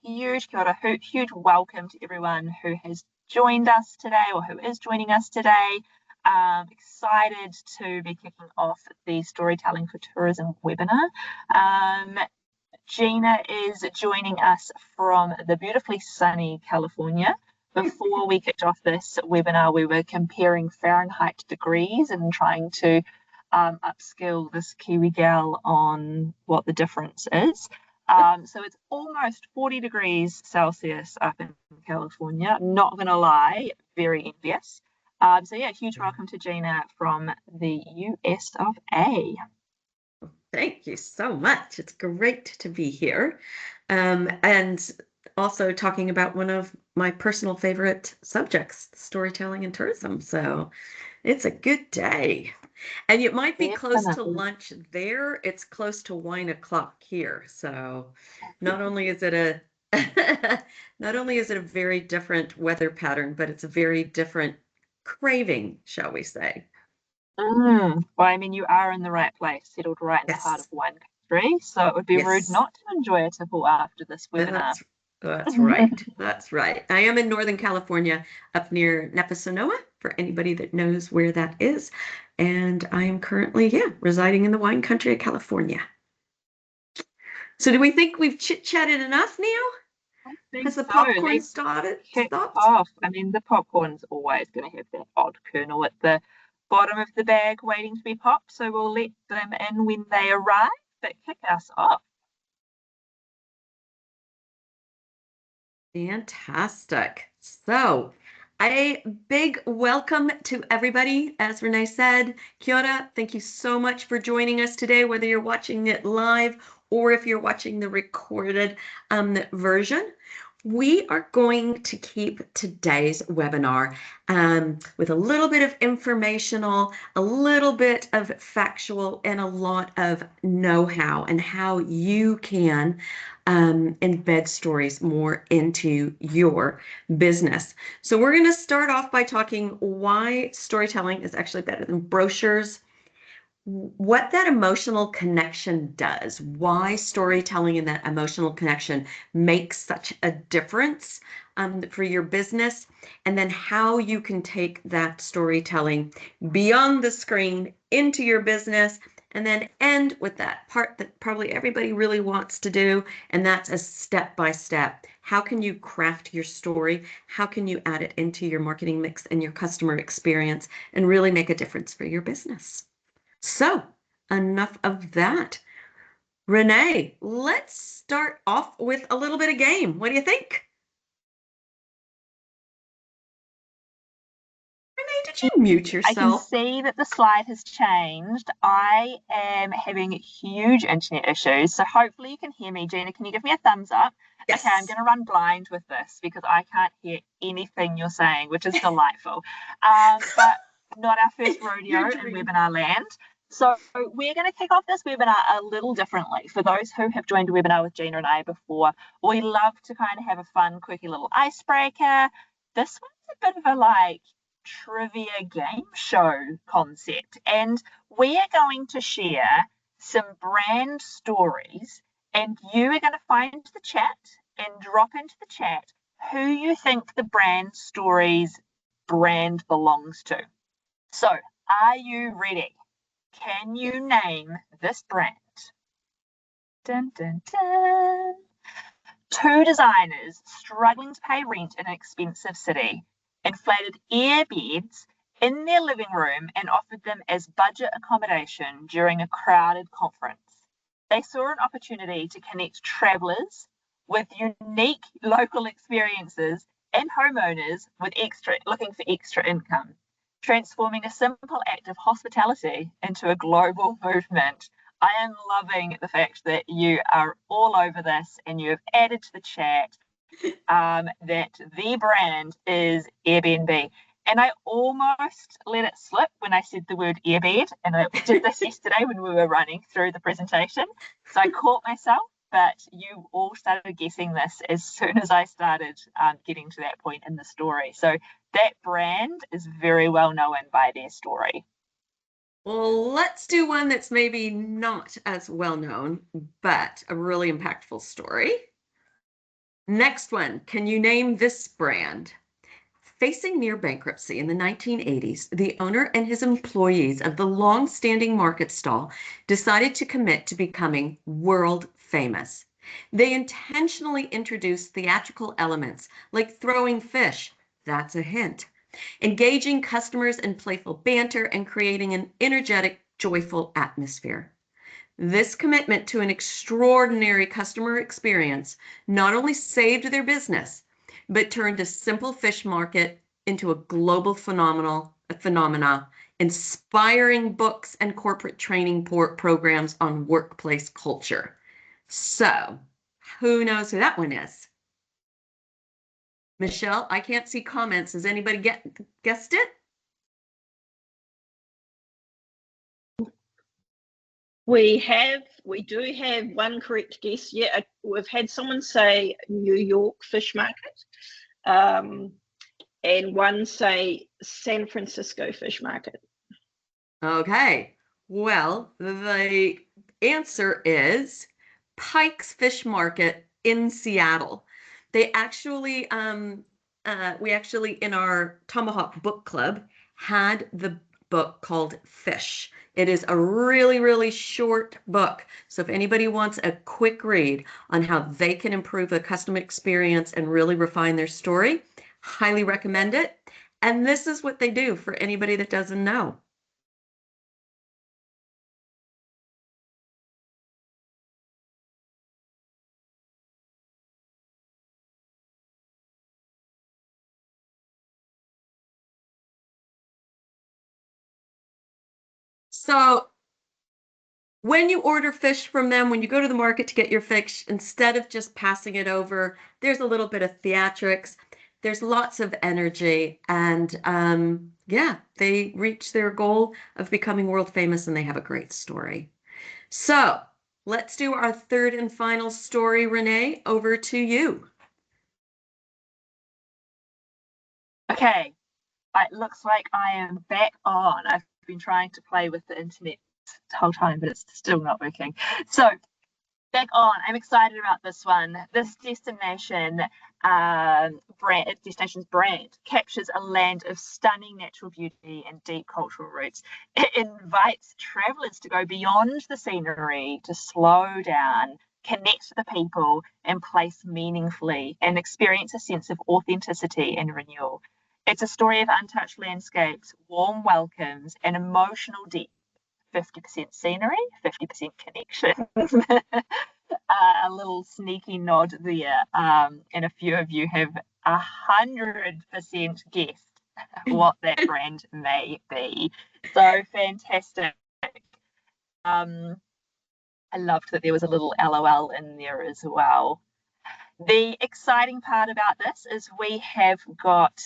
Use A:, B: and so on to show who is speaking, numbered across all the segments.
A: huge kia ora, huge welcome to everyone who has joined us today or who is joining us today. Excited to be kicking off the Storytelling for Tourism webinar. Gina is joining us from the beautifully sunny California. Before we kicked off this webinar, we were comparing Fahrenheit degrees and trying to upskill this Kiwi gal on what the difference is. So it's almost 40 degrees Celsius up in California. Not going to lie, very envious. So yeah, huge welcome to Gina from the US of A.
B: Thank you so much. It's great to be here. And also talking about one of my personal favorite subjects, storytelling and tourism. So it's a good day. And it might be close to lunch there, it's close to wine o'clock here. So not only is it a not only is it a very different weather pattern, but it's a very different craving, shall we say.
A: Well, I mean, you are in the right place, settled right in the heart of wine country. So it would be rude not to enjoy a tipple after this webinar.
B: That's right. That's right. I am in Northern California, up near Napa, Sonoma, for anybody that knows where that is. And I am currently, residing in the wine country of California. So do we think we've chit-chatted enough now? Has the popcorn started?
A: Off. I mean, the popcorn's always going to have that odd kernel at the bottom of the bag waiting to be popped. So we'll let them in when they arrive, but kick us off.
B: Fantastic. So a big welcome to everybody. As Renee said, kia ora. Thank you so much for joining us today, whether you're watching it live or if you're watching the recorded version. We are going to keep today's webinar with a little bit of informational, a little bit of factual, and a lot of know-how and how you can embed stories more into your business. So we're going to start off by talking why storytelling is actually better than brochures, what that emotional connection does, why storytelling and that emotional connection makes such a difference for your business, and then how you can take that storytelling beyond the screen into your business, and then end with that part that probably everybody really wants to do, and that's a step-by-step. How can you craft your story? How can you add it into your marketing mix and your customer experience and really make a difference for your business? So enough of that. Renee, let's start off with a little bit of game. What do you think? Renee, did you mute yourself?
A: I can see that the slide has changed. I am having huge internet issues, so hopefully you can hear me. Gina, can you give me a thumbs up?
B: Yes.
A: Okay, I'm going to run blind with this because I can't hear anything you're saying, which is delightful. But not our first rodeo in webinar land. So we're going to kick off this webinar a little differently. For those who have joined a webinar with Gina and I before, we love to kind of have a fun, quickie little icebreaker. This one's a bit of a trivia game show concept, and we are going to share some brand stories, and you are going to find the chat and drop into the chat who you think the brand stories brand belongs to. So are you ready? Can you name this brand? Dun, dun, dun. Two designers struggling to pay rent in an expensive city inflated air beds in their living room and offered them as budget accommodation during a crowded conference. They saw an opportunity to connect travelers with unique local experiences and homeowners with looking for extra income, transforming a simple act of hospitality into a global movement. I am loving the fact that you are all over this and you have added to the chat that the brand is Airbnb. And I almost let it slip when I said the word airbed, and I did this yesterday when we were running through the presentation. So I caught myself, but you all started guessing this as soon as I started getting to that point in the story. So that brand is very well known by their story.
B: Well, let's do one that's maybe not as well known, but a really impactful story. Next one. Can you name this brand? Facing near bankruptcy in the 1980s, the owner and his employees of the long-standing market stall decided to commit to becoming world famous. They intentionally introduced theatrical elements like throwing fish, that's a hint, engaging customers in playful banter, and creating an energetic, joyful atmosphere. This commitment to an extraordinary customer experience not only saved their business, but turned a simple fish market into a global phenomena, inspiring books and corporate training programs on workplace culture. So, who knows who that one is? Michelle, I can't see comments. Has anybody guessed it?
C: We do have one correct guess. Yeah, we've had someone say New York Fish Market, and one say San Francisco Fish Market.
B: Okay, well, the answer is Pike's Fish Market in Seattle. They actually, we actually in our Tomahawk book club had the book called Fish. It is a really, really short book. So if anybody wants a quick read on how they can improve the customer experience and really refine their story, highly recommend it. And this is what they do for anybody that doesn't know. So when you order fish from them, when you go to the market to get your fish, instead of just passing it over, there's a little bit of theatrics. There's lots of energy, and yeah, they reach their goal of becoming world famous, and they have a great story. So let's do our third and final story. Renee, over to you.
A: Okay, it looks like I am back on. I've been trying to play with the internet the whole time, but it's still not working. So back on. I'm excited about this one. This destination's brand captures a land of stunning natural beauty and deep cultural roots. It invites travelers to go beyond the scenery, to slow down, connect to the people, and place meaningfully, and experience a sense of authenticity and renewal. It's a story of untouched landscapes, warm welcomes, and emotional depth. 50% scenery, 50% connection. A little sneaky nod there. And a few of you have 100% guessed what that brand may be. So fantastic. I loved that there was a little LOL in there as well. The exciting part about this is we have got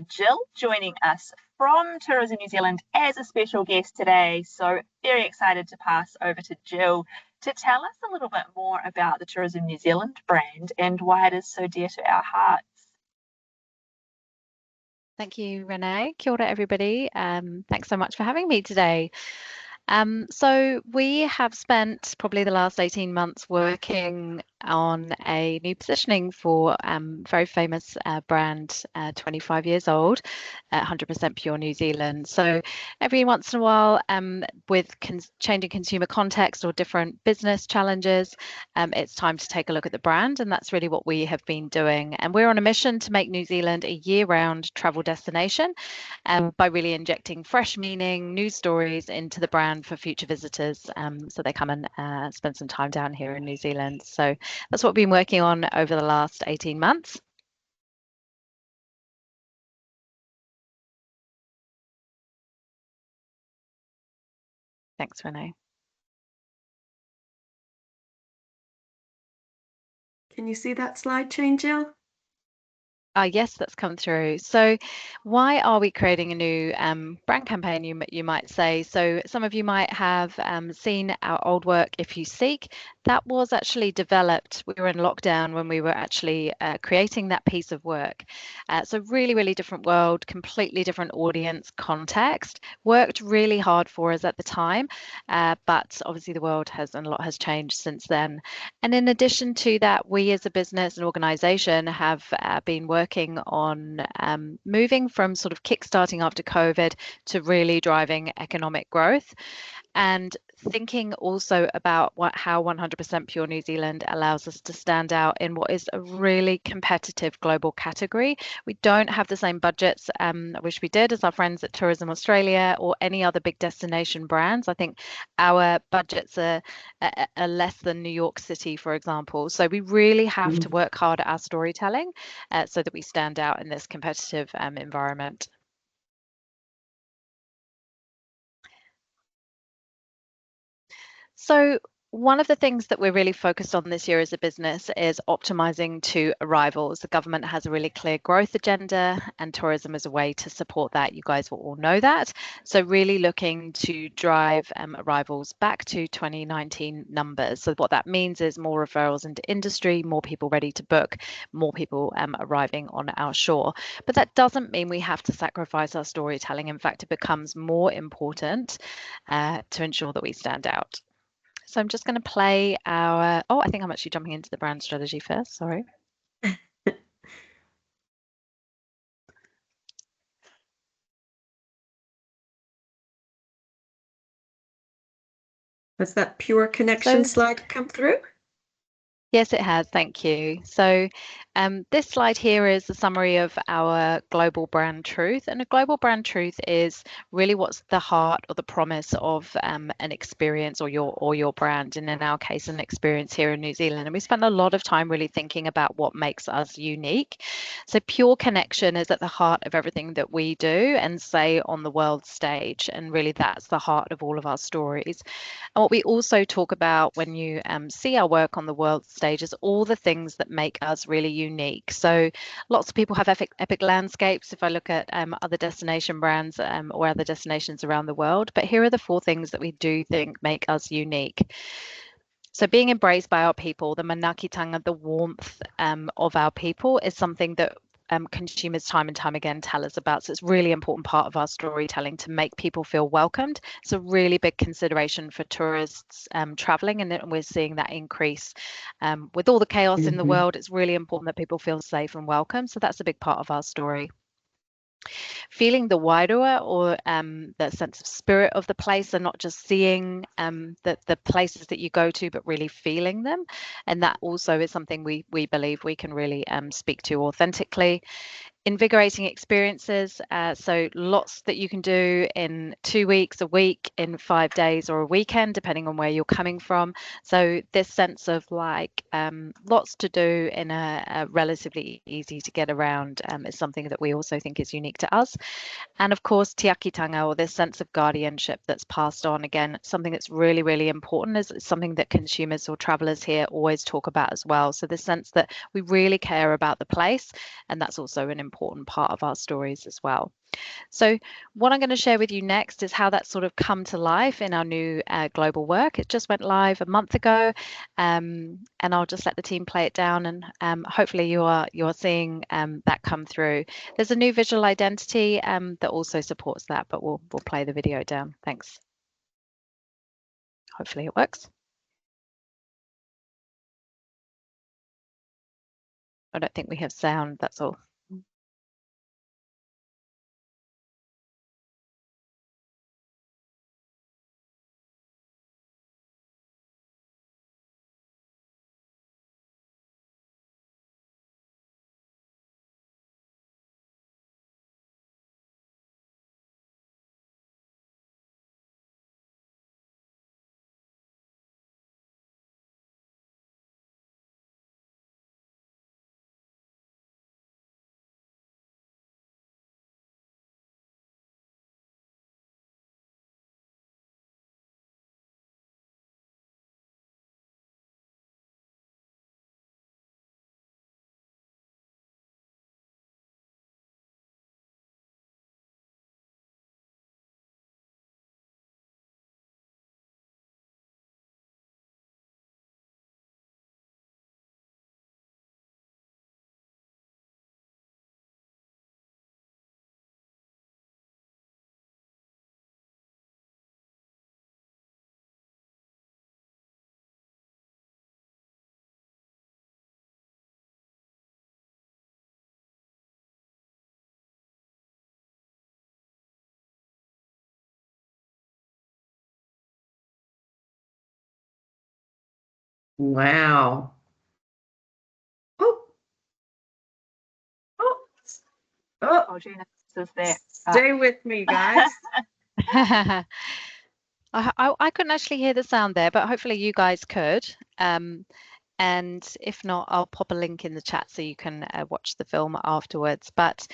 A: Jill joining us from Tourism New Zealand as a special guest today. So very excited to pass over to Jill to tell us a little bit more about the Tourism New Zealand brand and why it is so dear to our hearts.
D: Thank you, Renee. Kia ora, everybody. Thanks so much for having me today. So we have spent probably the last 18 months working on a new positioning for very famous brand, 25 years old, 100% pure New Zealand. So every once in a while, with changing consumer context or different business challenges, it's time to take a look at the brand, and that's really what we have been doing. And we're on a mission to make New Zealand a year-round travel destination by really injecting fresh meaning, new stories into the brand for future visitors, so they come and spend some time down here in New Zealand. So that's what we've been working on over the last 18 months. Thanks, Renee.
B: Can you see that slide change, Jill?
D: Yes, that's come through. So, why are we creating a new brand campaign? You might say. So, some of you might have seen our old work, If You Seek. That was actually developed. We were in lockdown when we were actually creating that piece of work. So, really, really different world, completely different audience context. Worked really hard for us at the time, but obviously the world has and a lot has changed since then. And in addition to that, we as a business and organization have been working on moving from sort of kickstarting after COVID to really driving economic growth, and thinking also about how 100% Pure New Zealand allows us to stand out in what is a really competitive global category. We don't have the same budgets, I wish we did, as our friends at Tourism Australia or any other big destination brands. I think our budgets are less than New York City, for example. So we really have to work hard at our storytelling so that we stand out in this competitive environment. So one of the things that we're really focused on this year as a business is optimizing to arrivals. The government has a really clear growth agenda, and tourism is a way to support that. You guys will all know that. So really looking to drive arrivals back to 2019 numbers. So what that means is more referrals into industry, more people ready to book, more people arriving on our shore. But that doesn't mean we have to sacrifice our storytelling. In fact, it becomes more important to ensure that we stand out. So I'm just going to play our, oh, I think I'm actually jumping into the brand strategy first, sorry.
B: Has that Pure Connection slide come through?
D: Yes, it has. Thank you. So this slide here is the summary of our global brand truth. And a global brand truth is really what's the heart or the promise of an experience or your brand. And in our case, an experience here in New Zealand. And we spend a lot of time really thinking about what makes us unique. So pure connection is at the heart of everything that we do and say on the world stage. And really that's the heart of all of our stories. And what we also talk about when you see our work on the world stage is all the things that make us really unique. So lots of people have epic landscapes. If I look at other destination brands or other destinations around the world, but here are the 4 things that we do think make us unique. So being embraced by our people, the manakitanga, the warmth of our people is something that consumers time and time again tell us about. So it's a really important part of our storytelling to make people feel welcomed. It's a really big consideration for tourists traveling, and we're seeing that increase. With all the chaos in the world, it's really important that people feel safe and welcome. So that's a big part of our story. Feeling the wairua or the sense of spirit of the place, and not just seeing the places that you go to, but really feeling them. And that also is something we believe we can really speak to authentically. Invigorating experiences, so lots that you can do in 2 weeks, a week, in 5 days or a weekend, depending on where you're coming from. So this sense of like lots to do in a relatively easy to get around is something that we also think is unique to us. And of course, tiakitanga, or this sense of guardianship that's passed on, again, something that's really, really important, is something that consumers or travelers here always talk about as well. So the sense that we really care about the place, and that's also an important part of our stories as well. So what I'm going to share with you next is how that's sort of come to life in our new global work. It just went live a month ago, and I'll just let the team play it down, and hopefully you're seeing that come through. There's a new visual identity that also supports that, but we'll play the video down. Thanks. Hopefully it works. I don't think we have sound, that's all.
B: Wow. Oh, oh, oh,
A: Oh, Gina says that.
B: stay with me, guys.
D: I couldn't actually hear the sound there, but hopefully you guys could. And if not, I'll pop a link in the chat so you can watch the film afterwards. But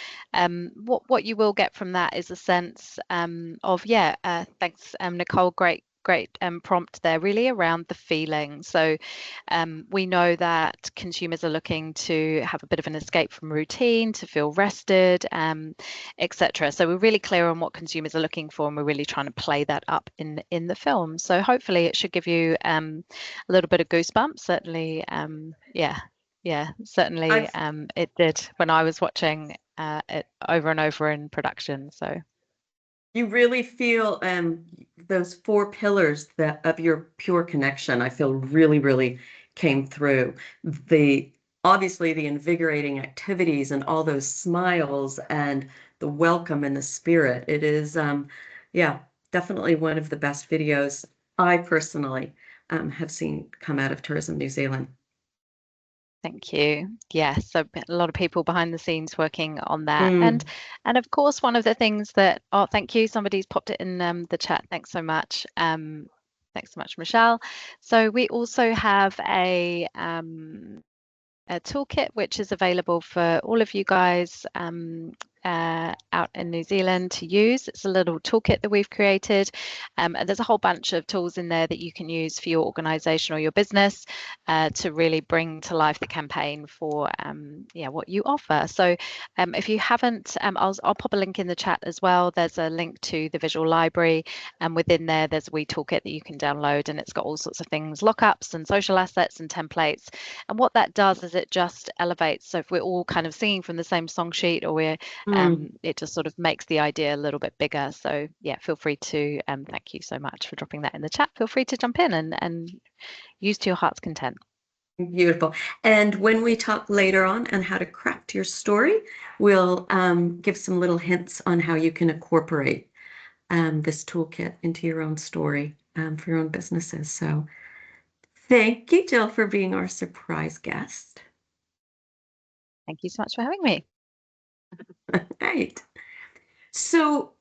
D: what you will get from that is a sense of, thanks, Nicole, great prompt there, really around the feeling. So we know that consumers are looking to have a bit of an escape from routine, to feel rested, etc. So we're really clear on what consumers are looking for, and we're really trying to play that up in the film. So hopefully it should give you a little bit of goosebumps. Certainly, certainly it did when I was watching it over and over in production. So
B: you really feel those 4 pillars of your pure connection, I feel really came through. Obviously the invigorating activities and all those smiles and the welcome and the spirit. It is, definitely one of the best videos I personally have seen come out of Tourism New Zealand.
D: thank you. Yes, so a lot of people behind the scenes working on that. And of course, one of the things that, thank you, somebody's popped it in the chat. Thanks so much. Thanks so much, Michelle. So we also have a toolkit which is available for all of you guys out in New Zealand to use. It's a little toolkit that we've created, and there's a whole bunch of tools in there that you can use for your organization or your business to really bring to life the campaign for what you offer. So if you haven't, I'll pop a link in the chat as well. There's a link to the visual library, and within there's a wee toolkit that you can download, and it's got all sorts of things, lockups and social assets and templates. And what that does is it just elevates. So if we're all kind of singing from the same song sheet, or it just sort of makes the idea a little bit bigger. So yeah, feel free to, thank you so much for dropping that in the chat. Feel free to jump in and use to your heart's content.
B: Beautiful. And when we talk later on how to craft your story, we'll give some little hints on how you can incorporate this toolkit into your own story for your own businesses. So thank you, Jill, for being our surprise guest.
D: Thank you so much for having me.
B: Right. So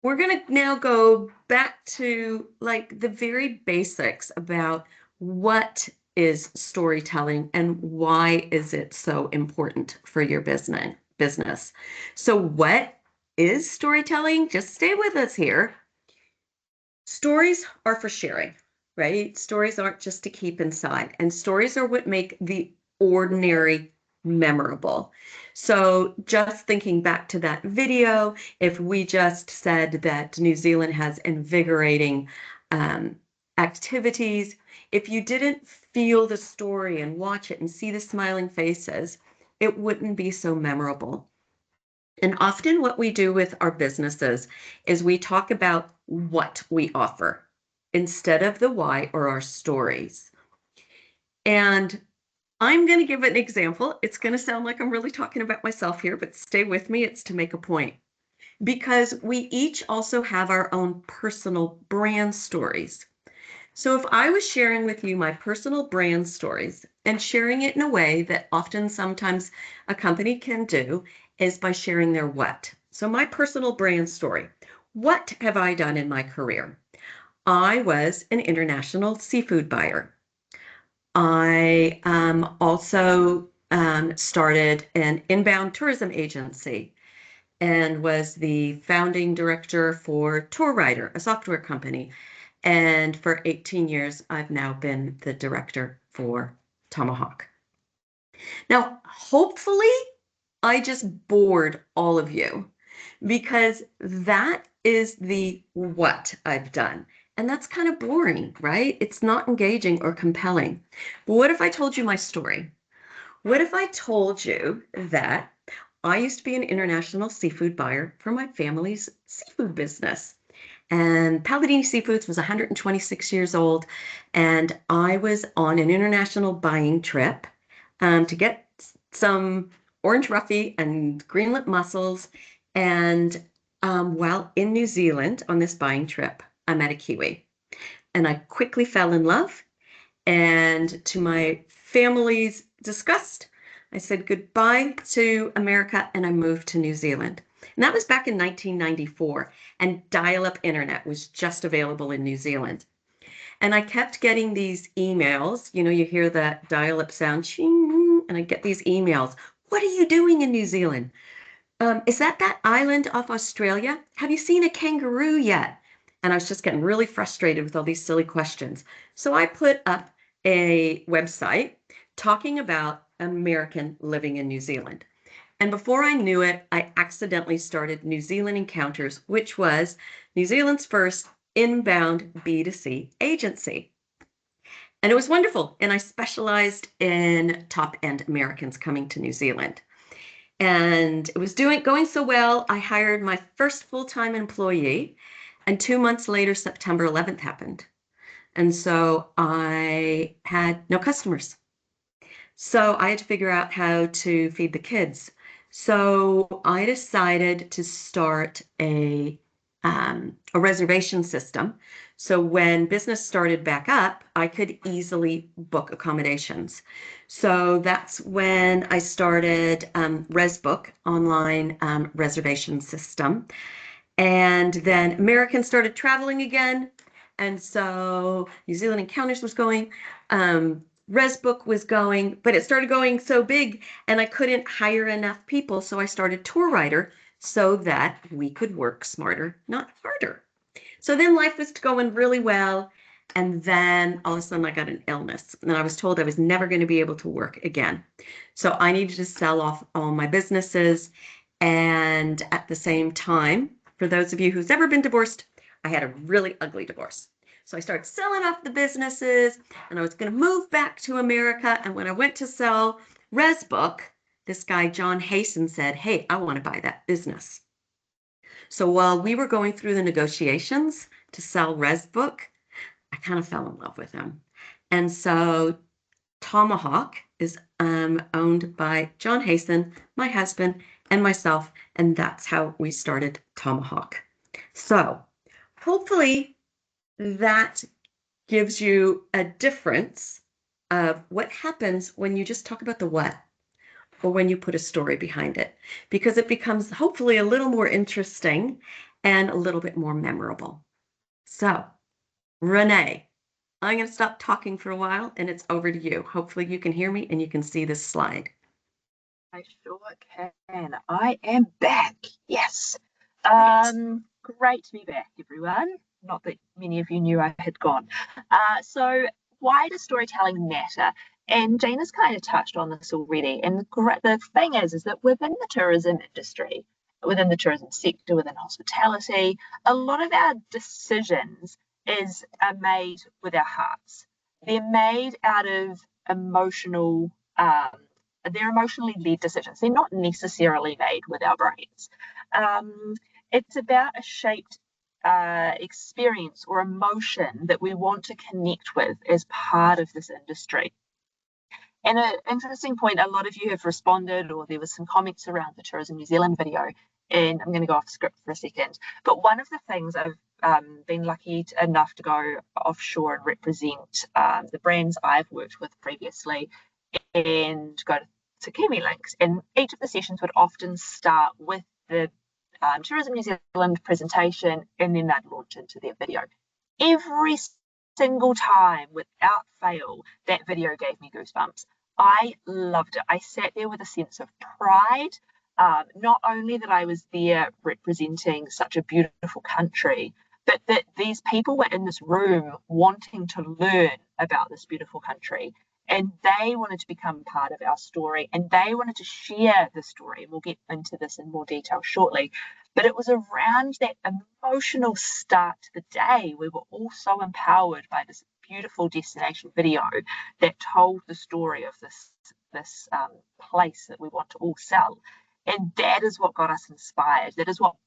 B: we're going to now go back to like the very basics about what is storytelling and why is it so important for your business. So what is storytelling? Just stay with us here. Stories are for sharing, right? Stories aren't just to keep inside, and stories are what make the ordinary memorable. So just thinking back to that video, if we just said that New Zealand has invigorating activities, if you didn't feel the story and watch it and see the smiling faces, it wouldn't be so memorable. And often what we do with our businesses is we talk about what we offer instead of the why or our stories. And I'm going to give an example. It's going to sound like I'm really talking about myself here, but stay with me. It's to make a point. Because we each also have our own personal brand stories. So if I was sharing with you my personal brand stories and sharing it in a way that often sometimes a company can do is by sharing their what. So my personal brand story. What have I done in my career? I was an international seafood buyer. I also started an inbound tourism agency and was the founding director for Tour Rider, a software company. And for 18 years, I've now been the director for Tomahawk. Now, hopefully, I just bored all of you because that is the what I've done. And that's kind of boring, right? It's not engaging or compelling. But what if I told you my story? What if I told you that I used to be an international seafood buyer for my family's seafood business? And Palladini Seafoods was 126 years old, and I was on an international buying trip to get some orange roughy and greenlet mussels. And while in New Zealand on this buying trip, I met a Kiwi, and I quickly fell in love. And to my family's disgust, I said goodbye to America and I moved to New Zealand. And that was back in 1994, and dial-up internet was just available in New Zealand. And I kept getting these emails. You know, you hear that dial-up sound, ching, and I get these emails. What are you doing in New Zealand? Is that island off Australia? Have you seen a kangaroo yet? And I was just getting really frustrated with all these silly questions. So I put up a website talking about American living in New Zealand. And before I knew it, I accidentally started New Zealand Encounters, which was New Zealand's first inbound B2C agency. And it was wonderful. And I specialized in top-end Americans coming to New Zealand. And it was going so well, I hired my first full-time employee. And 2 months later, September 11th happened. And so I had no customers. So I had to figure out how to feed the kids. So I decided to start a reservation system. So when business started back up, I could easily book accommodations. So that's when I started ResBook, online reservation system. And then Americans started traveling again. And so New Zealand Encounters was going, ResBook was going, but it started going so big and I couldn't hire enough people. So I started TourWriter so that we could work smarter, not harder. So then life was going really well. And then all of a sudden I got an illness and I was told I was never going to be able to work again. So I needed to sell off all my businesses. And at the same time, for those of you who's ever been divorced, I had a really ugly divorce. So I started selling off the businesses and I was going to move back to America. And when I went to sell ResBook, this guy, John Hasten, said, "Hey, I want to buy that business." So while we were going through the negotiations to sell ResBook, I kind of fell in love with him. And so Tomahawk is owned by John Hasten, my husband, and myself, and that's how we started Tomahawk. So hopefully that gives you a difference of what happens when you just talk about the what, or when you put a story behind it, because it becomes hopefully a little more interesting and a little bit more memorable. So, Renee, I'm going to stop talking for a while and it's over to you. Hopefully you can hear me and you can see this slide.
A: I sure can. I am back. Yes. Great to be back, everyone. Not that many of you knew I had gone. So why does storytelling matter? And Gina's kind of touched on this already. And the thing is that within the tourism industry, within the tourism sector, within hospitality, a lot of our decisions are made with our hearts. They're made out of emotional they're emotionally led decisions. They're not necessarily made with our brains. It's about a shaped experience or emotion that we want to connect with as part of this industry. And an interesting point, a lot of you have responded, or there was some comments around the Tourism New Zealand video, and I'm going to go off script for a second. But one of the things I've been lucky enough to go offshore and represent the brands I've worked with previously and go to Kiwi Links. And each of the sessions would often start with the Tourism New Zealand presentation, and then they'd launch into their video. Every single time, without fail, that video gave me goosebumps. I loved it. I sat there with a sense of pride, not only that I was there representing such a beautiful country, but that these people were in this room wanting to learn about this beautiful country. And they wanted to become part of our story, and they wanted to share the story. And we'll get into this in more detail shortly. But it was around that emotional start to the day. We were all so empowered by this beautiful destination video that told the story of this place that we want to all sell. And that is what got us inspired. That is what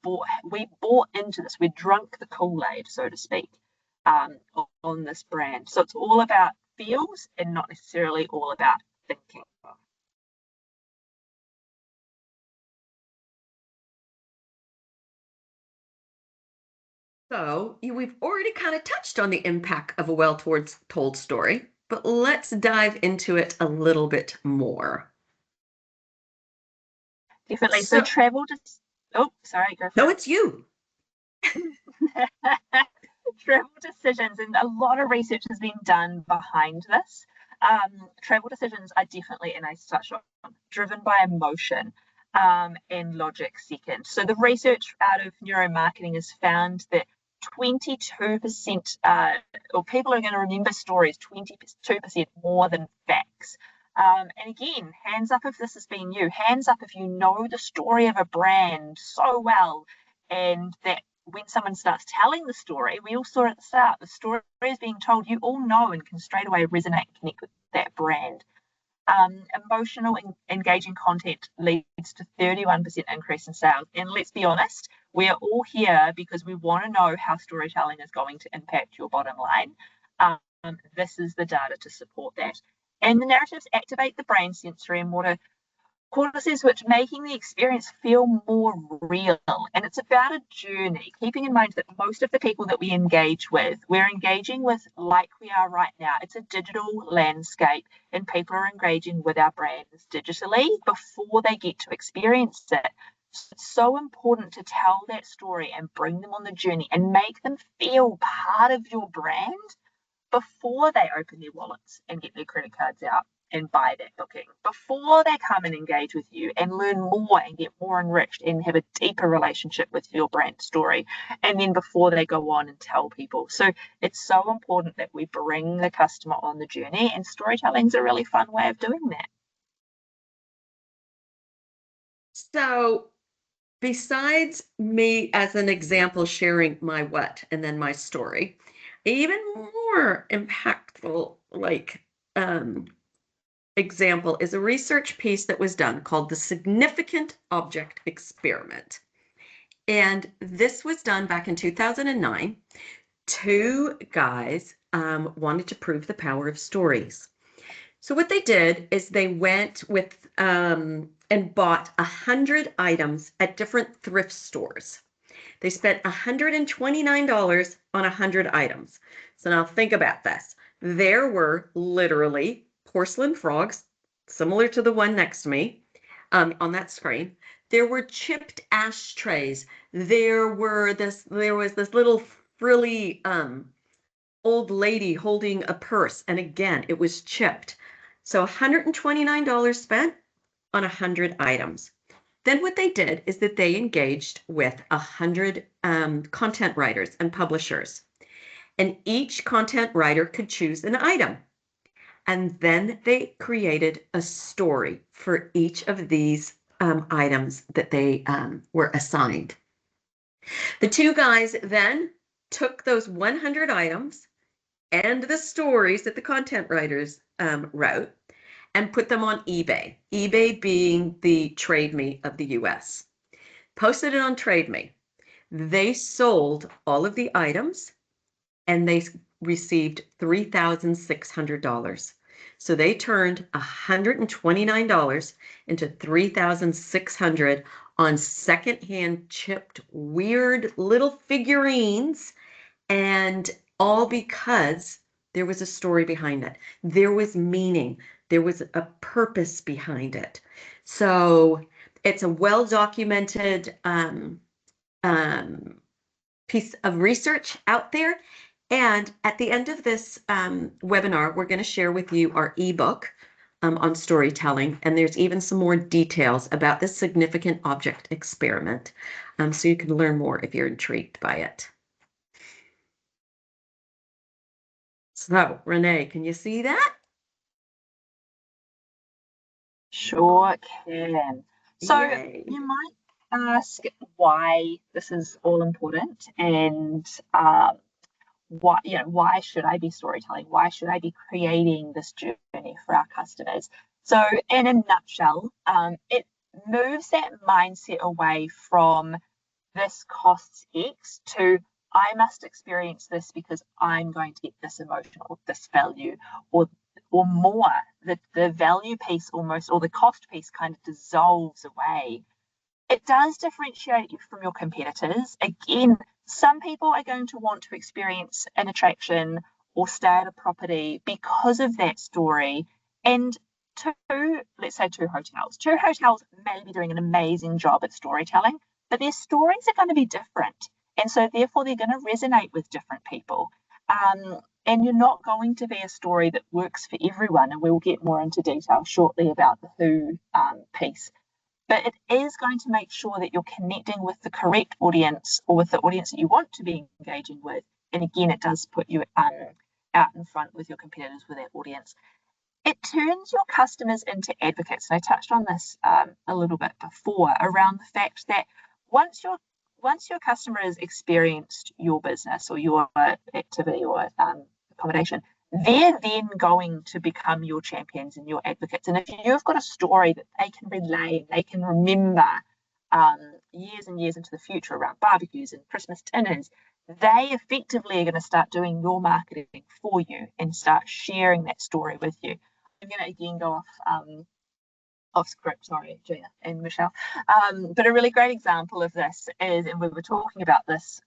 A: we bought into this. We drunk the Kool-Aid, so to speak, on this brand. So it's all about feels and not necessarily all about thinking.
B: So we've already kind of touched on the impact of a well-told story, but let's dive into it a little bit more.
A: Definitely. So travel just, oh, sorry, go for
B: No,
A: it.
B: it's you.
A: Travel decisions, and a lot of research has been done behind this. Travel decisions are definitely, and I touched on, driven by emotion and logic second. So the research out of neuromarketing has found that 22% or people are going to remember stories 22% more than facts. And again, hands up if this has been you. Hands up if you know the story of a brand so well, and that when someone starts telling the story, we all saw it at the start, the story is being told, you all know and can straight away resonate and connect with that brand. Emotional engaging content leads to 31% increase in sales. And let's be honest, we're all here because we want to know how storytelling is going to impact your bottom line. This is the data to support that. And the narratives activate the brain sensory and motor cortices, which making the experience feel more real. And it's about a journey, keeping in mind that most of the people that we engage with, we're engaging with like we are right now. It's a digital landscape, and people are engaging with our brands digitally before they get to experience it. So it's so important to tell that story and bring them on the journey and make them feel part of your brand before they open their wallets and get their credit cards out and buy that booking, before they come and engage with you and learn more and get more enriched and have a deeper relationship with your brand story, and then before they go on and tell people. So it's so important that we bring the customer on the journey, and storytelling is a really fun way of doing that.
B: So besides me as an example sharing my what and then my story, even more impactful example is a research piece that was done called the Significant Object Experiment. And this was done back in 2009. Two guys wanted to prove the power of stories. So what they did is they went with and bought 100 items at different thrift stores. They spent $129 on 100 items. So now think about this. There were literally porcelain frogs, similar to the one next to me on that screen. There were chipped ashtrays. There was this little frilly old lady holding a purse, and again, it was chipped. So $129 spent on 100 items. Then what they did is that they engaged with 100 content writers and publishers. And each content writer could choose an item. And then they created a story for each of these items that they were assigned. The two guys then took those 100 items and the stories that the content writers wrote and put them on eBay. eBay being the Trade Me of the US. Posted it on Trade Me. They sold all of the items and they received $3,600. So they turned $129 into $3,600 on secondhand chipped weird little figurines, and all because there was a story behind it. There was meaning. There was a purpose behind it. So it's a well-documented piece of research out there. And at the end of this webinar, we're going to share with you our ebook on storytelling. And there's even some more details about this significant object experiment. So you can learn more if you're intrigued by it. So, Renee, can you see that?
A: Sure can. So
B: Yay.
A: you might ask why this is all important, and why should I be storytelling? Why should I be creating this journey for our customers? So in a nutshell, it moves that mindset away from this costs X to I must experience this because I'm going to get this emotion or this value or more. The value piece almost, or the cost piece, kind of dissolves away. It does differentiate you from your competitors. Again, some people are going to want to experience an attraction or stay at a property because of that story. And let's say two hotels. Two hotels may be doing an amazing job at storytelling, but their stories are going to be different. And so therefore they're going to resonate with different people. And you're not going to be a story that works for everyone. And we'll get more into detail shortly about the who piece. But it is going to make sure that you're connecting with the correct audience, or with the audience that you want to be engaging with. And again, it does put you out in front with your competitors with that audience. It turns your customers into advocates. And I touched on this a little bit before, around the fact that once your customer has experienced your business or your activity or accommodation, they're then going to become your champions and your advocates. And if you've got a story that they can relay, they can remember years and years into the future around barbecues and Christmas dinners, they effectively are going to start doing your marketing for you and start sharing that story with you. I'm going to again go off script, sorry, Gina and Michelle. But a really great example of this is, and we were talking about this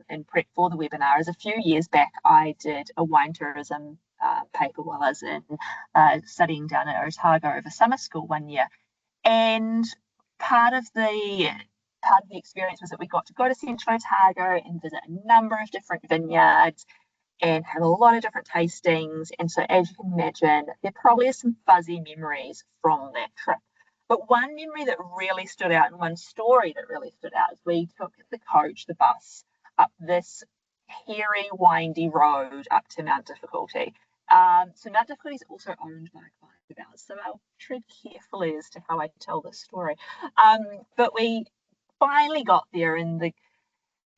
A: in prep for the webinar, is a few years back I did a wine tourism paper while I was in studying down at Otago over summer school one year. And part of the experience was that we got to go to Central Otago and visit a number of different vineyards and have a lot of different tastings. And so, as you can imagine, there probably are some fuzzy memories from that trip. But one memory that really stood out, and one story that really stood out, is we took the bus, up this hairy, windy road up to Mount Difficulty. So Mount Difficulty is also owned by a client of ours, so I'll tread carefully as to how I tell this story. But we finally got there, and we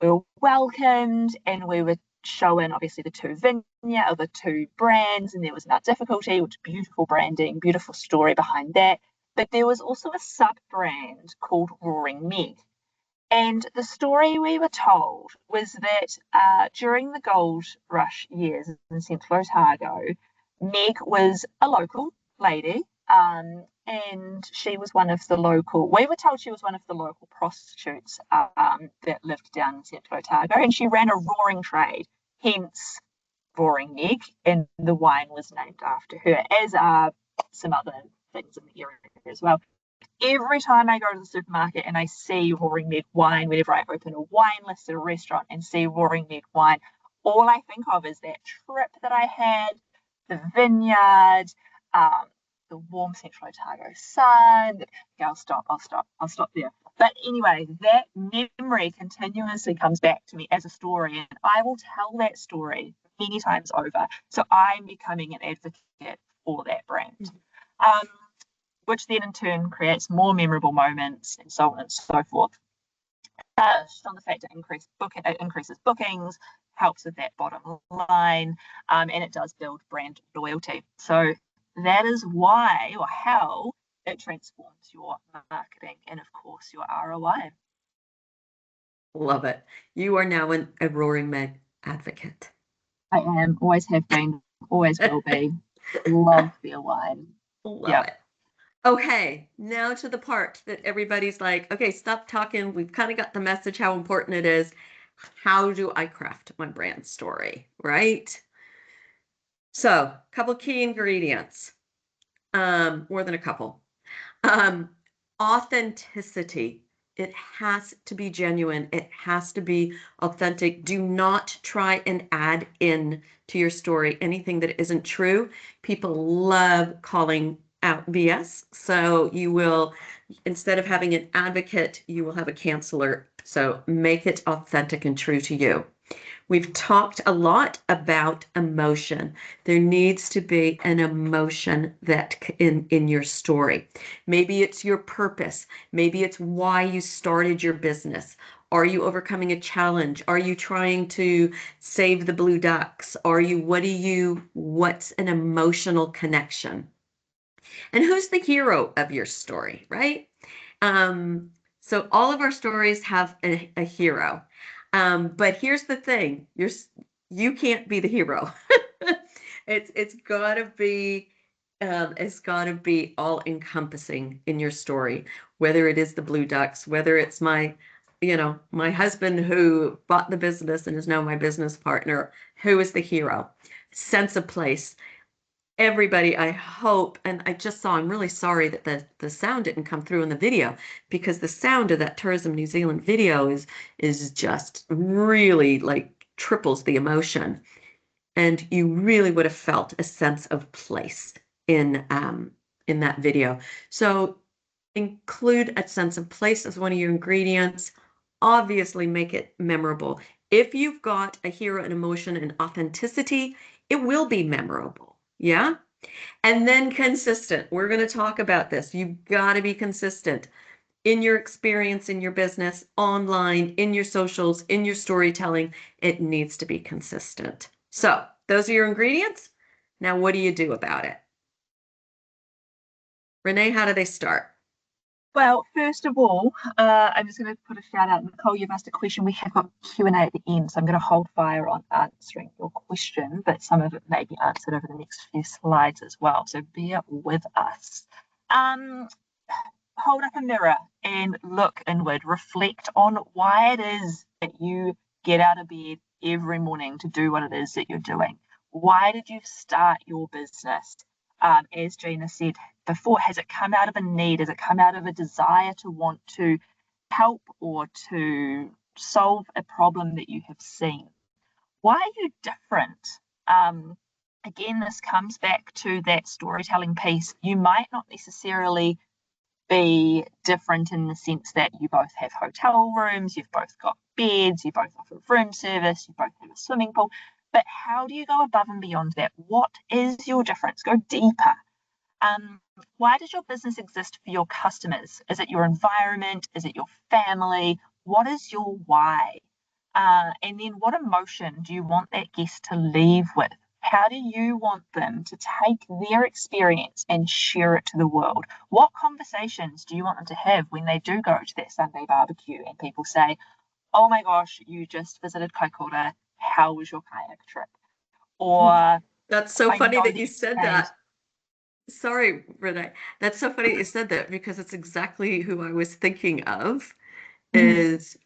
A: were welcomed, and we were showing obviously the two brands, and there was Mount Difficulty, which is beautiful branding, beautiful story behind that. But there was also a sub-brand called Roaring Meg. And the story we were told was that during the gold rush years in Central Otago, Meg was a local lady, and she was one of the local, we were told she was one of the local prostitutes that lived down in Central Otago, and she ran a roaring trade, hence Roaring Meg, and the wine was named after her, as are some other things in the area as well. Every time I go to the supermarket and I see Roaring Meg wine, whenever I open a wine list at a restaurant and see Roaring Meg wine, all I think of is that trip that I had, the vineyard, the warm Central Otago sun. Okay, I'll stop there. But anyway, that memory continuously comes back to me as a story, and I will tell that story many times over. So I'm becoming an advocate for that brand, which then in turn creates more memorable moments and so on and so forth. On the fact it increases bookings, helps with that bottom line, and it does build brand loyalty. So that is why, or how, it transforms your marketing and, of course, your ROI.
B: Love it. You are now a Roaring Meg advocate.
A: I am, always have been, always will be. Love their wine.
B: Love it. Okay, now to the part that everybody's like, okay, stop talking. We've kind of got the message, how important it is. How do I craft my brand story, right? So, a couple key ingredients, more than a couple. Authenticity. It has to be genuine. It has to be authentic. Do not try and add in to your story anything that isn't true. People love calling out BS. So you will, instead of having an advocate, you will have a canceller. So make it authentic and true to you. We've talked a lot about emotion. There needs to be an emotion that in your story. Maybe it's your purpose. Maybe it's why you started your business. Are you overcoming a challenge? Are you trying to save the blue ducks? What's an emotional connection? And who's the hero of your story, right? So all of our stories have a hero. But here's the thing, you can't be the hero. It's gotta be all encompassing in your story, whether it is the blue ducks, whether it's my husband who bought the business and is now my business partner, who is the hero. sense of place. Everybody, I hope, and I just saw, I'm really sorry that the sound didn't come through in the video, because the sound of that Tourism New Zealand video is just really like triples the emotion. And you really would have felt a sense of place in that video. So include a sense of place as one of your ingredients. Obviously make it memorable. If you've got a hero and emotion and authenticity, it will be memorable. Yeah. And then consistent. We're going to talk about this. You've got to be consistent in your experience, in your business, online, in your socials, in your storytelling. It needs to be consistent. So those are your ingredients. Now, what do you do about it? Renee, how do they start?
A: Well, first of all, I'm just going to put a shout out. Nicole, you've asked a question. We have got Q&A at the end, so I'm going to hold fire on answering your question, but some of it may be answered over the next few slides as well, so bear with us. Hold up a mirror and look inward. Reflect on why it is that you get out of bed every morning to do what it is that you're doing. Why did you start your business? As Gina said before, has it come out of a need? Has it come out of a desire to want to help or to solve a problem that you have seen? Why are you different? Again, this comes back to that storytelling piece. You might not necessarily be different in the sense that you both have hotel rooms, you've both got beds, you both offer room service, you both have a swimming pool. But how do you go above and beyond that? What is your difference? Go deeper. Why does your business exist for your customers? Is it your environment? Is it your family? What is your why? And then what emotion do you want that guest to leave with? How do you want them to take their experience and share it to the world? What conversations do you want them to have when they do go to that Sunday barbecue and people say, oh my gosh, you just visited Kaikoura, how was your kayak trip? Or
B: that's so funny that you said that. Sorry, Renee. That's so funny that you said that, because it's exactly who I was thinking of. Is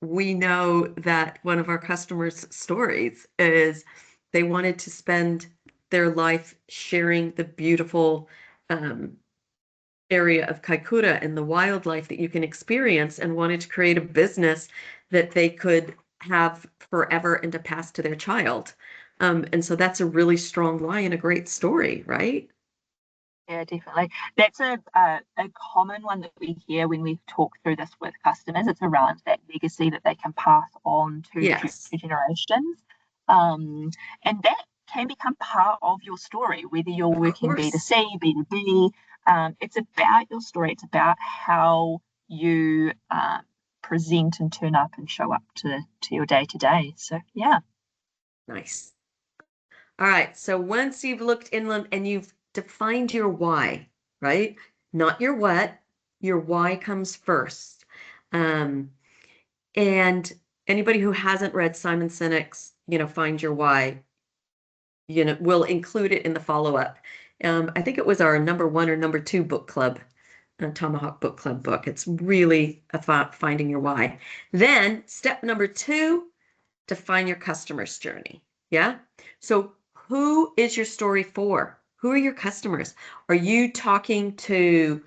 B: we know that one of our customers' stories is they wanted to spend their life sharing the beautiful area of Kaikoura and the wildlife that you can experience, and wanted to create a business that they could have forever and to pass to their child. And so that's a really strong why and a great story, right?
A: Yeah, definitely. That's a common one that we hear when we talk through this with customers. It's around that legacy that they can pass on to future generations. And that can become part of your story, whether you're working B2C, B2B. It's about your story. It's about how you present and turn up and show up to your day-to-day. So, yeah.
B: Nice. All right. So once you've looked inland and you've defined your why, right? Not your what, your why comes first. And anybody who hasn't read Simon Sinek's, Find Your Why, we'll include it in the follow-up. I think it was our number 1 or number 2 book club, Tomahawk book club book. It's really about finding your why. Then step number 2, define your customer's journey. Yeah. So who is your story for? Who are your customers? Are you talking to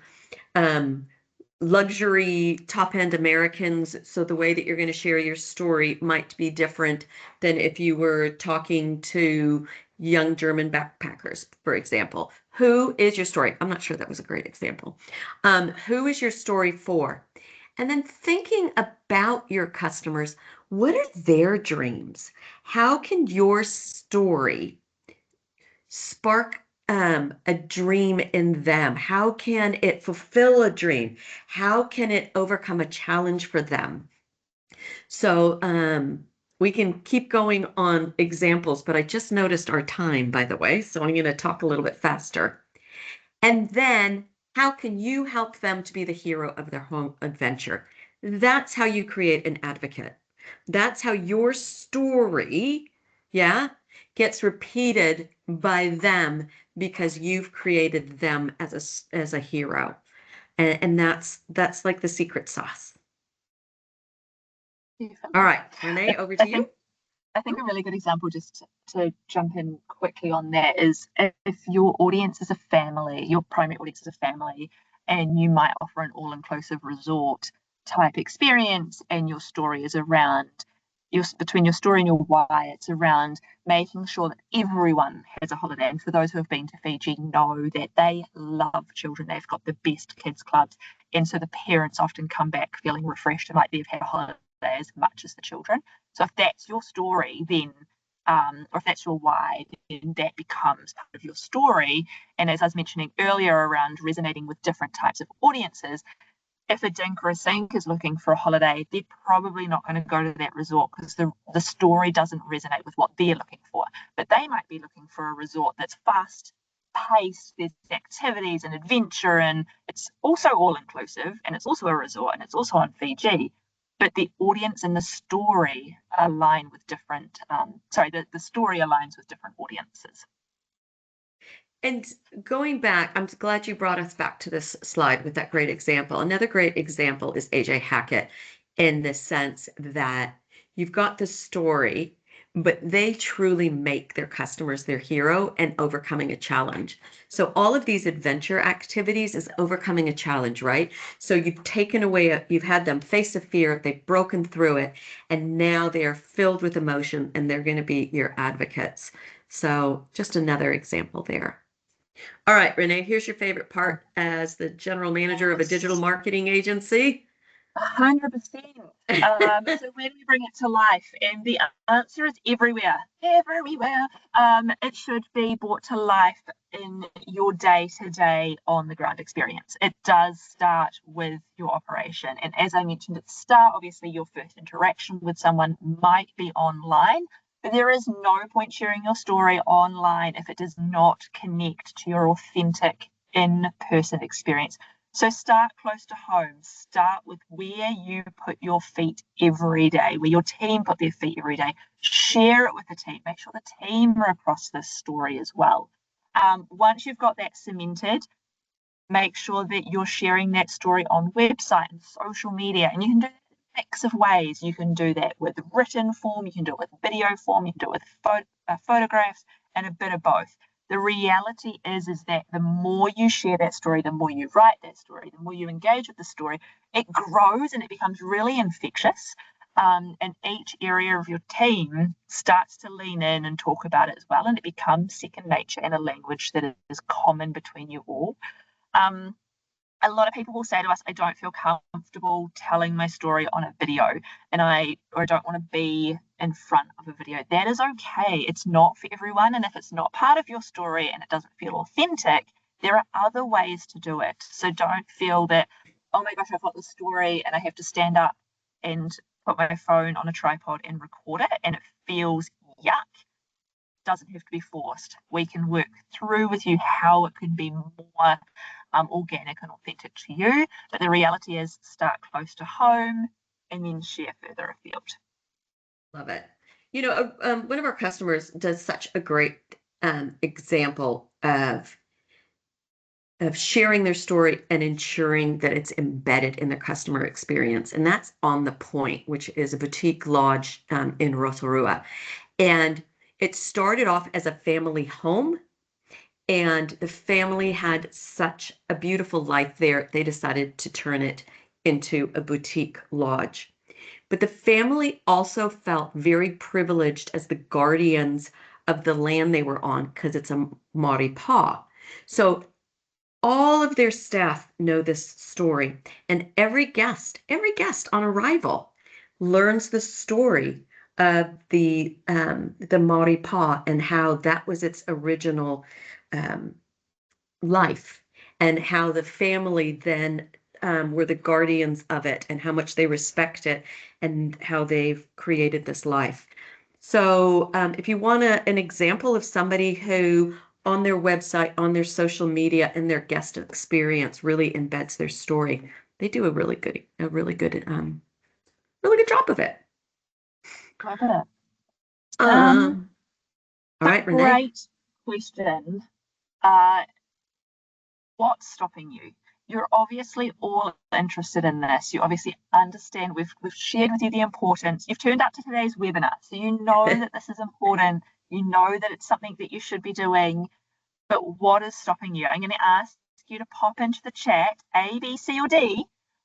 B: luxury top-end Americans? So the way that you're going to share your story might be different than if you were talking to young German backpackers, for example. Who is your story? I'm not sure that was a great example. Who is your story for? And then thinking about your customers, what are their dreams? How can your story spark a dream in them? How can it fulfill a dream? How can it overcome a challenge for them? So we can keep going on examples, but I just noticed our time, by the way, so I'm going to talk a little bit faster. And then how can you help them to be the hero of their home adventure? That's how you create an advocate. That's how your story, gets repeated by them, because you've created them as a hero. And that's like the secret sauce.
A: Definitely.
B: All right, Renee, over to you.
A: I think a really good example, just to jump in quickly on that, is if your audience is a family, your primary audience is a family, and you might offer an all-inclusive resort type experience, and your story is around between your story and your why, it's around making sure that everyone has a holiday. And for those who have been to Fiji, know that they love children. They've got the best kids clubs, and so the parents often come back feeling refreshed and like they've had a holiday as much as the children. So if that's your story, then or if that's your why, then that becomes part of your story. And as I was mentioning earlier around resonating with different types of audiences, if a dink or a sink is looking for a holiday, they're probably not going to go to that resort because the story doesn't resonate with what they're looking for. But they might be looking for a resort that's fast paced, there's activities and adventure, and it's also all inclusive, and it's also a resort, and it's also on Fiji. But the audience and the story align with different, the story aligns with different audiences.
B: And going back, I'm glad you brought us back to this slide with that great example. Another great example is AJ Hackett, in the sense that you've got the story, but they truly make their customers their hero and overcoming a challenge. So all of these adventure activities is overcoming a challenge, right? So you've taken away, you've had them face a fear, they've broken through it, and now they are filled with emotion and they're going to be your advocates. So just another example there. All right, Renee, here's your favorite part as the general manager of a digital marketing agency.
A: 100%. So where do we bring it to life? And the answer is everywhere. It should be brought to life in your day-to-day on-the-ground experience. It does start with your operation. And as I mentioned at the start, obviously your first interaction with someone might be online. But there is no point sharing your story online if it does not connect to your authentic in-person experience. So start close to home. Start with where you put your feet every day, where your team put their feet every day. Share it with the team. Make sure the team are across this story as well. Once you've got that cemented, make sure that you're sharing that story on website and social media. And you can do that in a mix of ways. You can do that with written form. You can do it with video form. You can do it with photographs, and a bit of both. The reality is that the more you share that story, the more you write that story, the more you engage with the story, it grows and it becomes really infectious. And each area of your team starts to lean in and talk about it as well. And it becomes second nature and a language that is common between you all. A lot of people will say to us, I don't feel comfortable telling my story on a video, or I don't want to be in front of a video. That is okay. It's not for everyone. And if it's not part of your story and it doesn't feel authentic, there are other ways to do it. So don't feel that, oh my gosh, I've got this story and I have to stand up and put my phone on a tripod and record it and it feels yuck. Doesn't have to be forced. We can work through with you how it can be more organic and authentic to you. But the reality is start close to home and then share further afield.
B: Love it. You know, one of our customers does such a great example of sharing their story and ensuring that it's embedded in the customer experience. And that's On the Point, which is a boutique lodge in Rotorua. And it started off as a family home, and the family had such a beautiful life there, they decided to turn it into a boutique lodge. But the family also felt very privileged as the guardians of the land they were on because it's a Māori pā. So all of their staff know this story, and every guest on arrival learns the story of the Māori pā and how that was its original life, and how the family then were the guardians of it, and how much they respect it, and how they've created this life. So if you want an example of somebody who on their website, on their social media, and their guest experience really embeds their story, they do a really good job of it.
A: Love it.
B: All right, Renee.
A: Great question. What's stopping you? you're obviously all interested in this. You obviously understand, we've shared with you the importance. You've turned up to today's webinar, so you know that this is important. You know that it's something that you should be doing, but what is stopping you? I'm going to ask you to pop into the chat A, B, C, or D.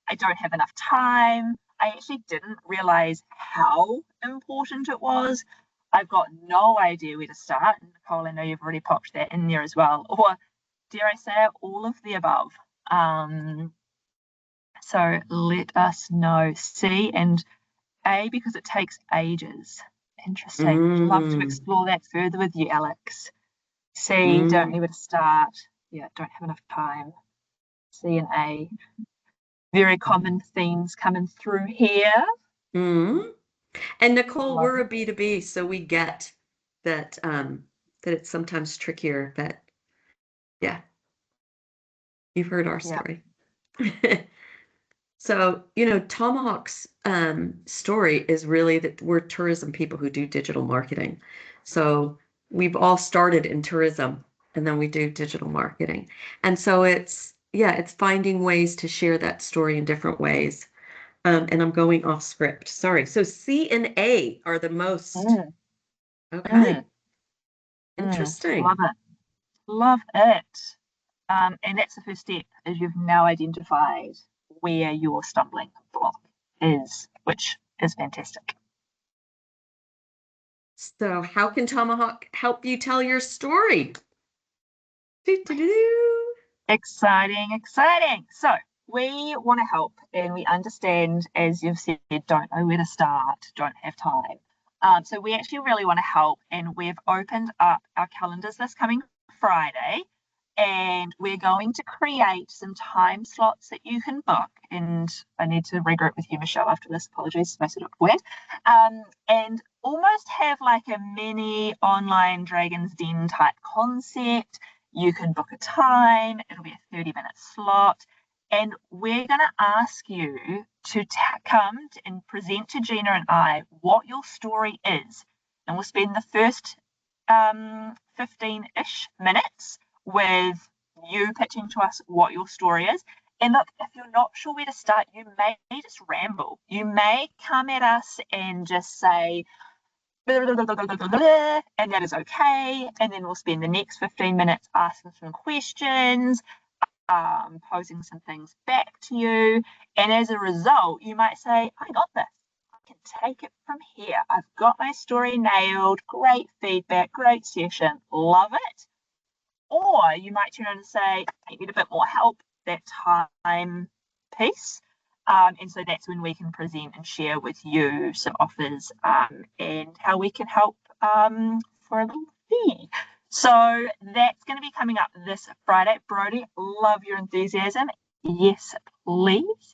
A: I don't have enough time. I actually didn't realize how important it was. I've got no idea where to start. And Nicole, I know you've already popped that in there as well. Or dare I say it, all of the above. So let us know. C and A, because it takes ages. Interesting. Would love to explore that further with you, Alex. C, don't know where to start. Yeah, don't have enough time. C and A. Very common themes coming through here.
B: And Nicole, we're a B2B, so we get that that it's sometimes trickier, but yeah, you've heard our story. So, you know, Tomahawk's story is really that we're tourism people who do digital marketing. So we've all started in tourism and then we do digital marketing. And so it's finding ways to share that story in different ways. And I'm going off script. Sorry. So C and A are the most. Okay. Interesting.
A: Love it. Love it. And that's the first step, is you've now identified where your stumbling block is, which is fantastic.
B: So how can Tomahawk help you tell your story?
A: Exciting. So we want to help, and we understand, as you've said, don't know where to start, don't have time. So we actually really want to help, and we've opened up our calendars this coming Friday, and we're going to create some time slots that you can book. And I need to regroup with you, Michelle, after this. Apologies, I said it weird. And almost have like a mini online Dragon's Den type concept. You can book a time. It'll be a 30-minute slot. And we're going to ask you to come and present to Gina and I what your story is. And we'll spend the first 15-ish minutes with you pitching to us what your story is. And look, if you're not sure where to start, you may just ramble. You may come at us and just say, and that is okay. And then we'll spend the next 15 minutes asking some questions, posing some things back to you. And as a result, you might say, I got this. I can take it from here. I've got my story nailed. Great feedback, great session. Love it. Or you might turn around and say, I need a bit more help, that time piece. And so that's when we can present and share with you some offers and how we can help for a little fee. So that's going to be coming up this Friday. Brody, love your enthusiasm. Yes, please.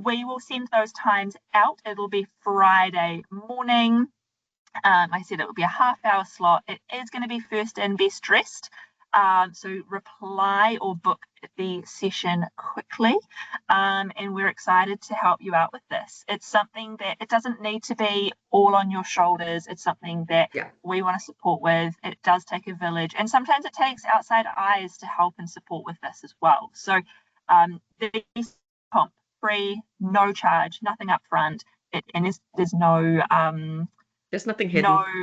A: We will send those times out. It'll be Friday morning. I said it will be a half-hour slot. It is going to be first in, best dressed. So reply or book the session quickly. And we're excited to help you out with this. It's something that it doesn't need to be all on your shoulders. It's something that we want to support with. It does take a village. And sometimes it takes outside eyes to help and support with this as well. So there's comp, free, no charge, nothing up front. And there's no...
B: There's nothing hidden.
A: No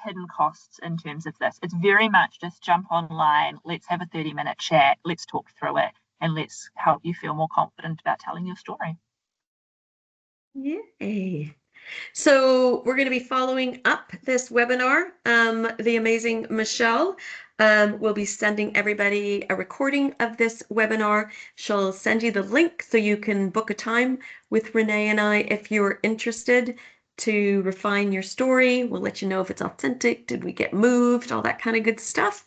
A: hidden costs in terms of this. It's very much just jump online, let's have a 30-minute chat, let's talk through it, and let's help you feel more confident about telling your story.
B: Yay. So we're going to be following up this webinar. The amazing Michelle will be sending everybody a recording of this webinar. She'll send you the link so you can book a time with Renee and I if you're interested to refine your story. We'll let you know if it's authentic, did we get moved, all that kind of good stuff.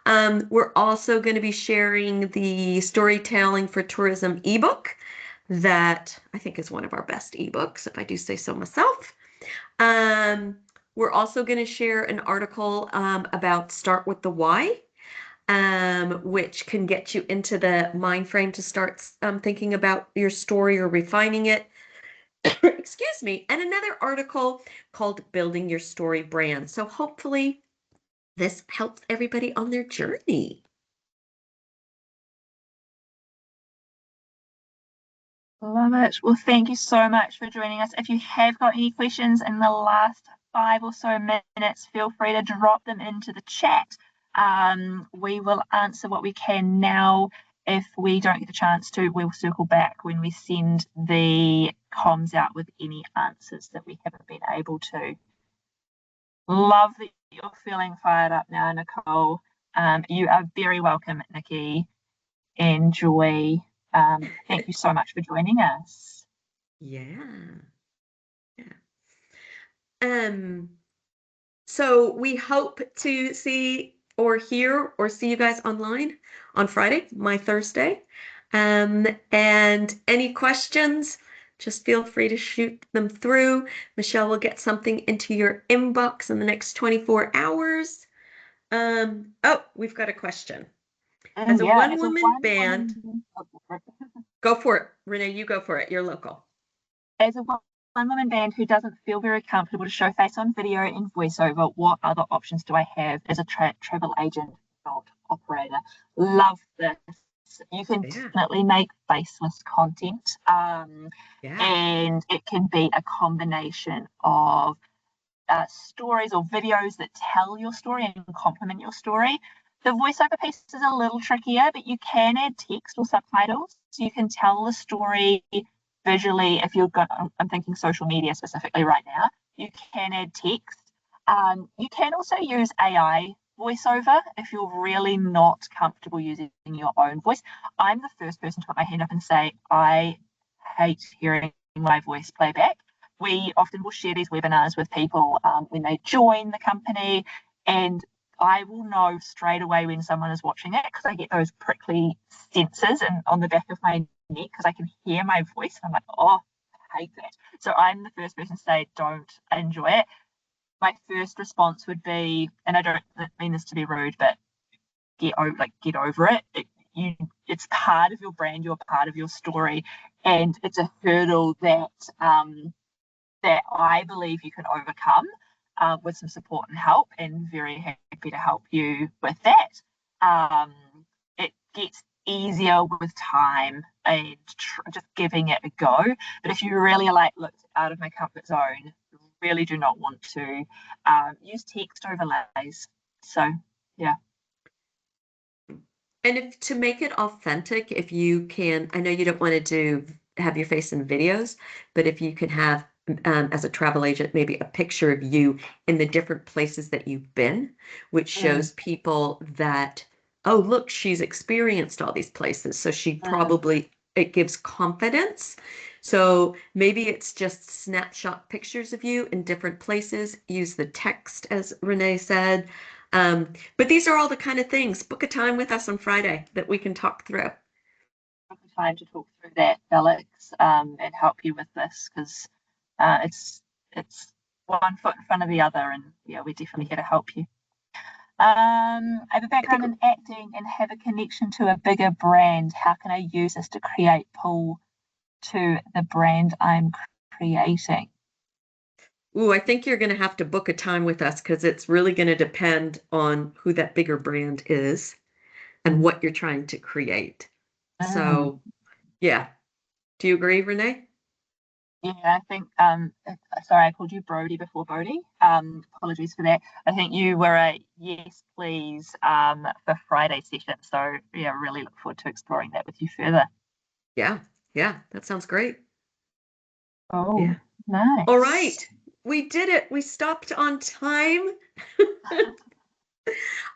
B: We're also going to be sharing the Storytelling for Tourism ebook that I think is one of our best ebooks, if I do say so myself. We're also going to share an article about Start with the Why, which can get you into the mind frame to start thinking about your story or refining it. Excuse me, and another article called Building Your Story Brand. So hopefully this helps everybody on their journey.
A: Love it. Well, thank you so much for joining us. If you have got any questions in the last 5 or so minutes, feel free to drop them into the chat. We will answer what we can now. If we don't get a chance to, we'll circle back when we send the comms out with any answers that we haven't been able to. Love that you're feeling fired up now, Nicole. You are very welcome, Nikki. Enjoy. Thank you so much for joining us.
B: Yeah. So we hope to see or hear or see you guys online on Friday, my Thursday. And any questions, just feel free to shoot them through. Michelle will get something into your inbox in the next 24 hours. Oh, we've got a question. As a one-woman band, go for it. Renee, you go for it. You're local.
A: As a one-woman band who doesn't feel very comfortable to show face on video and voiceover, what other options do I have as a travel agent, not operator? Love this. You can definitely make faceless content, and it can be a combination of stories or videos that tell your story and complement your story. The voiceover piece is a little trickier, but you can add text or subtitles, so you can tell the story visually. If you've got, I'm thinking social media specifically right now, you can add text. You can also use AI voiceover if you're really not comfortable using your own voice. I'm the first person to put my hand up and say I hate hearing my voice playback. We often will share these webinars with people when they join the company, and I will know straight away when someone is watching it because I get those prickly sensors and on the back of my neck because I can hear my voice. And I'm like, oh, I hate that. So I'm the first person to say, don't enjoy it. My first response would be, and I don't mean this to be rude, but get over it. It's part of your brand, you're part of your story, and it's a hurdle that that I believe you can overcome with some support and help, and very happy to help you with that. It gets easier with time and just giving it a go. But if you really are look, out of my comfort zone, really do not want to use text overlays. So, yeah.
B: And if to make it authentic, if you can, I know you don't want to have your face in videos, but if you can have, as a travel agent, maybe a picture of you in the different places that you've been, which shows people that, oh, look, she's experienced all these places. So she probably, it gives confidence. So maybe it's just snapshot pictures of you in different places, use the text, as Renee said. But these are all the kind of things. Book a time with us on Friday that we can talk through.
A: Book a time to talk through that, Alex, and help you with this, because it's one foot in front of the other, and yeah, we're definitely here to help you. I have a background in acting and have a connection to a bigger brand. How can I use this to create pull to the brand I'm creating?
B: Ooh, I think you're going to have to book a time with us because it's really going to depend on who that bigger brand is and what you're trying to create. So, yeah. Do you agree, Renee?
A: Yeah, I think, sorry, I called you Brody before Bodie. Apologies for that. I think you were a yes, please, for Friday session. So, yeah, really look forward to exploring that with you further.
B: Yeah, that sounds great.
A: Oh, yeah. Nice.
B: All right. We did it. We stopped on time.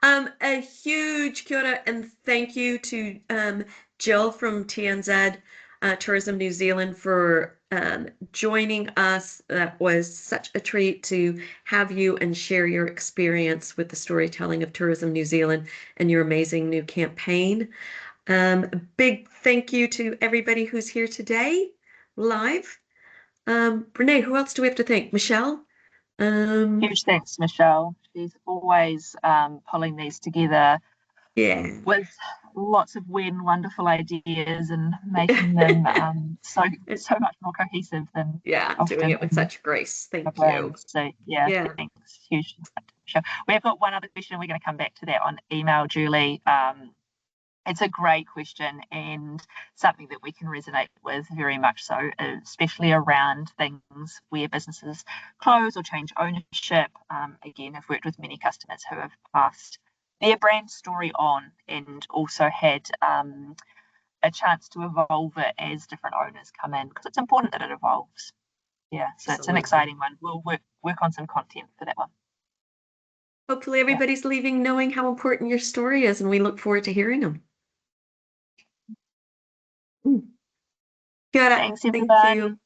B: A huge kia ora and thank you to Jill from TNZ Tourism New Zealand for joining us. That was such a treat to have you and share your experience with the storytelling of Tourism New Zealand and your amazing new campaign. A big thank you to everybody who's here today live. Renee, who else do we have to thank? Michelle?
A: Huge thanks, Michelle. She's always pulling these together with lots of weird and wonderful ideas and making them so much more cohesive than
B: doing it with such grace. Thank you.
A: So thanks. Huge thanks to Michelle. We have got one other question. We're going to come back to that on email, Julie. It's a great question and something that we can resonate with very much so, especially around things where businesses close or change ownership. Again, I've worked with many customers who have passed their brand story on and also had a chance to evolve it as different owners come in, because it's important that it evolves. Yeah, so it's an
B: Absolutely.
A: exciting one. We'll work on some content for that one.
B: Hopefully everybody's leaving knowing how important your story is, and we look forward to hearing them. Kia ora.
A: Thanks,
B: Thank
A: everyone.
B: you.